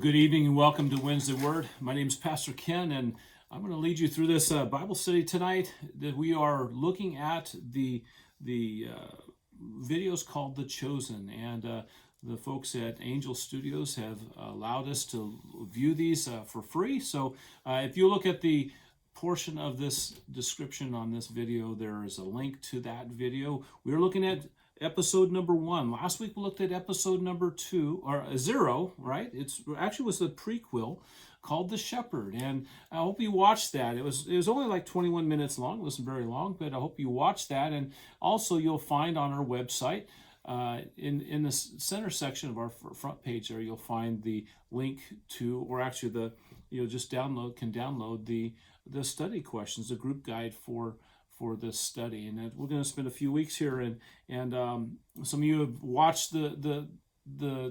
Good evening and welcome to Wednesday Word. My name is Pastor Ken, and I'm going to lead you through this Bible study tonight. That we are looking at the videos called The Chosen, and the folks at Angel Studios have allowed us to view these for free. So if you look at the portion of this description on this video, there is a link to that video. We're looking at episode number 1. Last week we looked at episode number 2, or 0, right? It's actually was a prequel called The Shepherd, and I hope you watched that. It was only like 21 minutes long. It wasn't very long, but I hope you watched that. And also you'll find on our website, in the center section of our front page there, you'll find the link to, or actually you'll just download the study questions, the group guide for this study. And we're going to spend a few weeks here, and some of you have watched the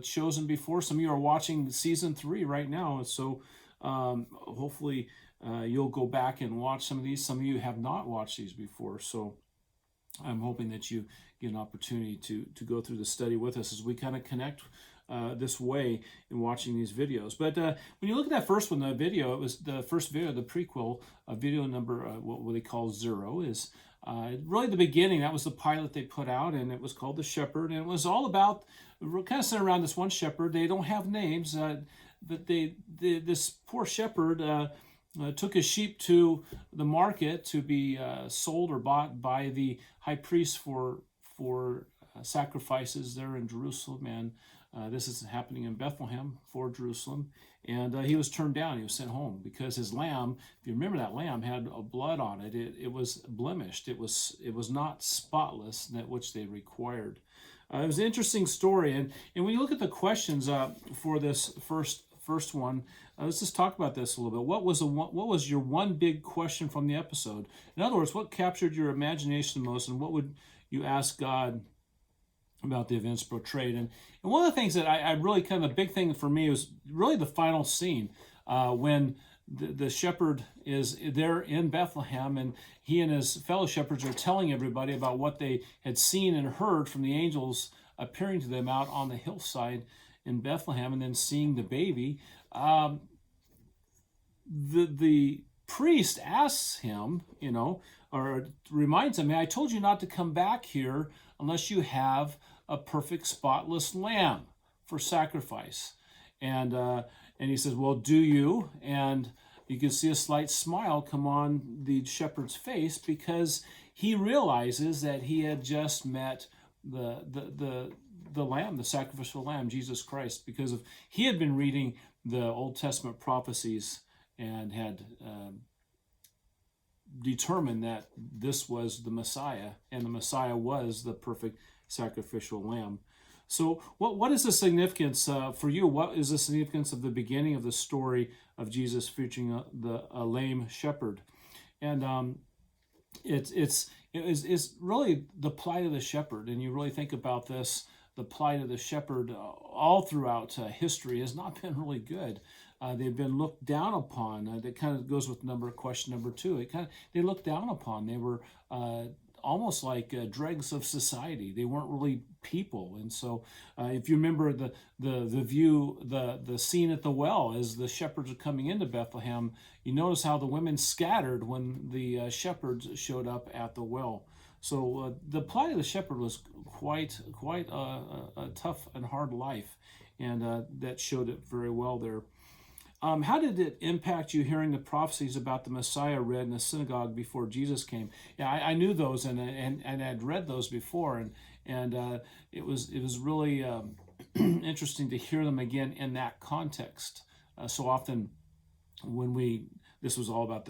Chosen before. Some of you are watching season 3 right now, so hopefully you'll go back and watch some of these. Some of you have not watched these before, so I'm hoping that you get an opportunity to go through the study with us as we kind of connect this way in watching these videos. But when you look at that first one, the video, it was the first video, the prequel, video number, what they call 0, is really the beginning. That was the pilot they put out, and it was called The Shepherd, and it was all about, kind of centered around this one shepherd. They don't have names, but this poor shepherd took his sheep to the market to be sold or bought by the high priest for sacrifices there in Jerusalem, and this is happening in Bethlehem for Jerusalem. And he was turned down. He was sent home because his lamb, if you remember, that lamb had blood on it. It was blemished. It was not spotless, that which they required. It was an interesting story. And when you look at the questions for this first one, let's just talk about this a little bit. What was your one big question from the episode? In other words, what captured your imagination the most, and what would you ask God about the events portrayed? And one of the things that I really kind of, the big thing for me was really the final scene when the shepherd is there in Bethlehem, and he and his fellow shepherds are telling everybody about what they had seen and heard from the angels appearing to them out on the hillside in Bethlehem, and then seeing the baby. The priest asks him, or reminds him, "Hey, I told you not to come back here unless you have a perfect spotless lamb for sacrifice." And he says, "Well, do you?" And you can see a slight smile come on the shepherd's face, because he realizes that he had just met the lamb, the sacrificial lamb, Jesus Christ, because he had been reading the Old Testament prophecies and had determined that this was the Messiah, and the Messiah was the perfect sacrificial lamb. So what is the significance for you? What is the significance of the beginning of the story of Jesus featuring a lame shepherd? And it's really the plight of the shepherd. And you really think about this, the plight of the shepherd all throughout history has not been really good. They've been looked down upon. That kind of goes with question number 2. They looked down upon. They were almost like dregs of society. They weren't really people. And so if you remember the scene at the well, as the shepherds are coming into Bethlehem, you notice how the women scattered when the shepherds showed up at the well. So the plight of the shepherd was quite a tough and hard life, and that showed it very well there. How did it impact you hearing the prophecies about the Messiah read in the synagogue before Jesus came? Yeah, I knew those, and I'd read those before, and it was really interesting to hear them again in that context. So often, this was all about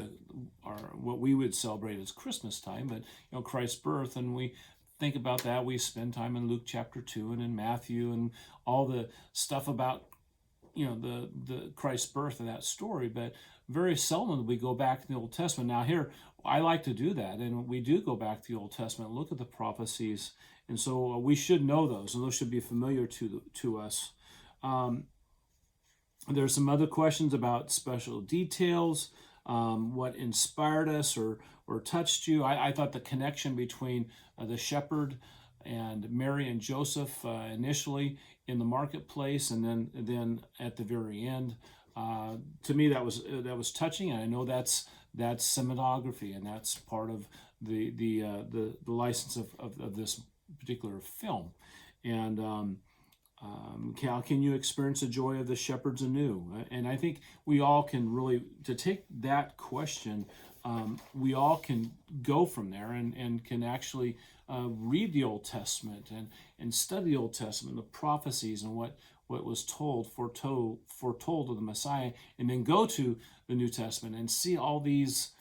what we would celebrate as Christmas time, but Christ's birth, and we think about that. We spend time in Luke chapter 2 and in Matthew and all the stuff about the Christ's birth and that story, but very seldom do we go back to the Old Testament. Now here, I like to do that, and we do go back to the Old Testament, look at the prophecies, and so we should know those, and those should be familiar to us. There's some other questions about special details, what inspired us or touched you. I thought the connection between the shepherd and Mary and Joseph initially in the marketplace, and then at the very end. To me, that was touching, and I know that's cinematography, and that's part of the license of this particular film. And how can you experience the joy of the shepherds anew? And I think we all can really, to take that question, we all can go from there and can actually read the Old Testament and study the Old Testament, the prophecies and what was foretold of the Messiah, and then go to the New Testament and see all these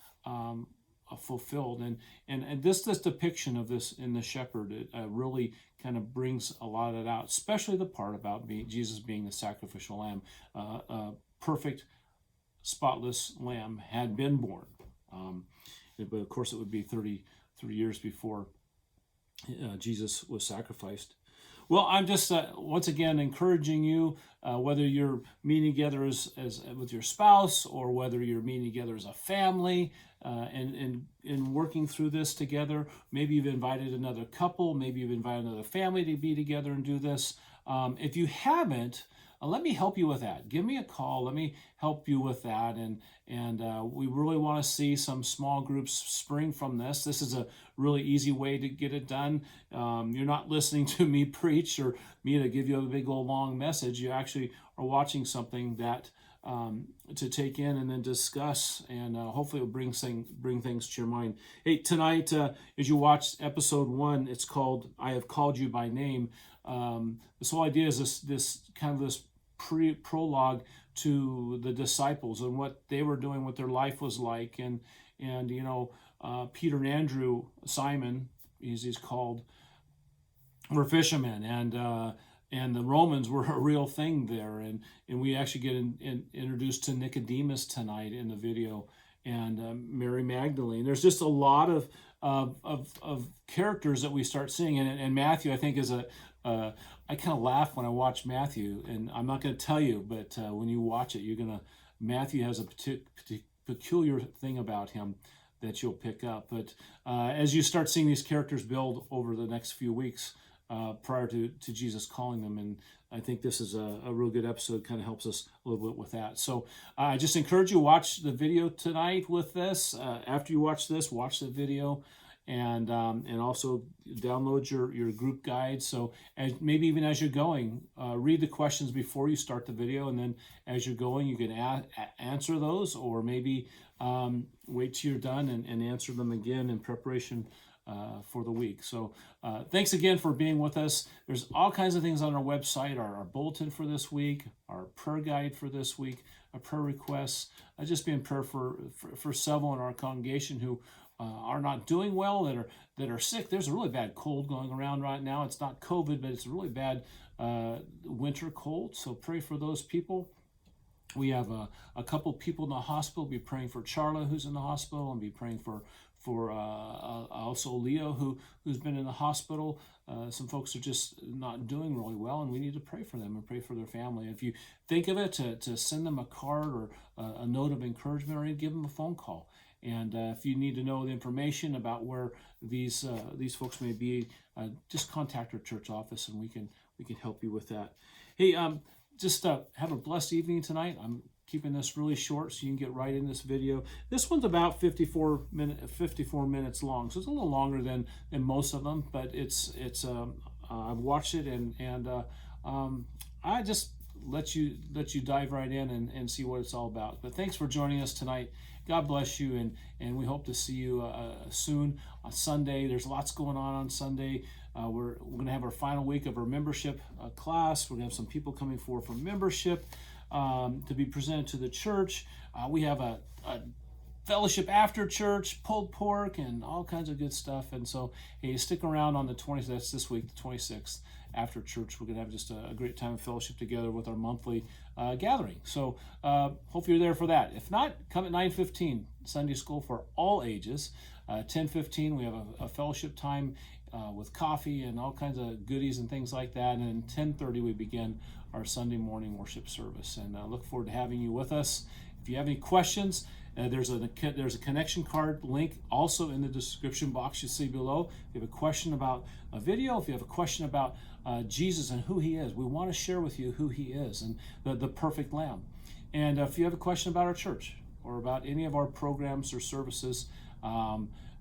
fulfilled. And this depiction of this in the shepherd, it really kind of brings a lot of it out, especially the part about Jesus being the sacrificial lamb. A perfect, spotless lamb had been born. But of course, it would be 33 years before Jesus was sacrificed. Well, I'm just once again encouraging you, whether you're meeting together as with your spouse, or whether you're meeting together as a family, and working through this together. Maybe you've invited another couple, maybe you've invited another family to be together and do this. If you haven't, let me help you with that. Give me a call. Let me help you with that. And we really want to see some small groups spring from this. This is a really easy way to get it done. You're not listening to me preach or me to give you a big old long message. You actually are watching something that to take in and then discuss, and hopefully it'll bring things to your mind. Hey, tonight, as you watch episode 1, it's called "I Have Called You by Name." This whole idea is this prologue to the disciples and what they were doing, what their life was like, and Peter and Andrew, Simon, as he's called, were fishermen, and the Romans were a real thing there, and we actually get introduced to Nicodemus tonight in the video, and Mary Magdalene. There's just a lot of characters that we start seeing, and Matthew, I think, is I kind of laugh when I watch Matthew, and I'm not going to tell you, but when you watch it, Matthew has a peculiar thing about him that you'll pick up. But as you start seeing these characters build over the next few weeks, prior to Jesus calling them, and I think this is a real good episode, kind of helps us a little bit with that. So I just encourage you to watch the video tonight with this. After you watch this, watch the video, and also download your group guide. So maybe even as you're going, read the questions before you start the video, and then as you're going, you can answer those, or maybe wait till you're done and answer them again in preparation for the week. So thanks again for being with us. There's all kinds of things on our website, our bulletin for this week, our prayer guide for this week, our prayer requests. I just be in prayer for several in our congregation who are not doing well, that are sick. There's a really bad cold going around right now. It's not COVID, but it's a really bad winter cold. So pray for those people. We have a couple people in the hospital. Be praying for Charla, who's in the hospital, and be praying for also Leo, who's been in the hospital. Some folks are just not doing really well, and we need to pray for them and pray for their family. If you think of it, to send them a card or a note of encouragement, or give them a phone call. And if you need to know the information about where these folks may be, just contact our church office, and we can help you with that. Hey, just have a blessed evening tonight. I'm keeping this really short so you can get right in this video. This one's about 54 minutes long, so it's a little longer than most of them, but it's I've watched it, and I just let you dive right in and see what it's all about. But thanks for joining us tonight. God bless you, and we hope to see you soon on Sunday. There's lots going on Sunday. We're going to have our final week of our membership class. We're going to have some people coming forward for membership to be presented to the church. We have a fellowship after church, pulled pork, and all kinds of good stuff. And so, hey, stick around on the 20th. That's this week, the 26th. After church, we're going to have just a great time of fellowship together with our monthly gathering. So hopefully you're there for that. If not, come at 9:15, Sunday school for all ages. 10:15, we have a fellowship time with coffee and all kinds of goodies and things like that. And then 10:30, we begin our Sunday morning worship service. And I look forward to having you with us. If you have any questions, there's a connection card link also in the description box you see below. If you have a question about a video, if you have a question about Jesus and who he is, we want to share with you who he is and the perfect Lamb. And if you have a question about our church or about any of our programs or services,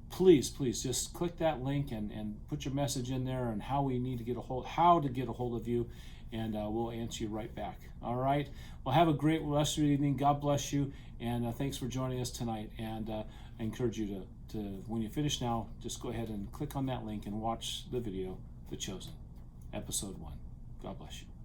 please just click that link and put your message in there and how to get a hold of you, and we'll answer you right back. All right. Well, have a great rest of your evening. God bless you, and thanks for joining us tonight. And I encourage you to when you finish now, just go ahead and click on that link and watch the video, The Chosen, episode 1. God bless you.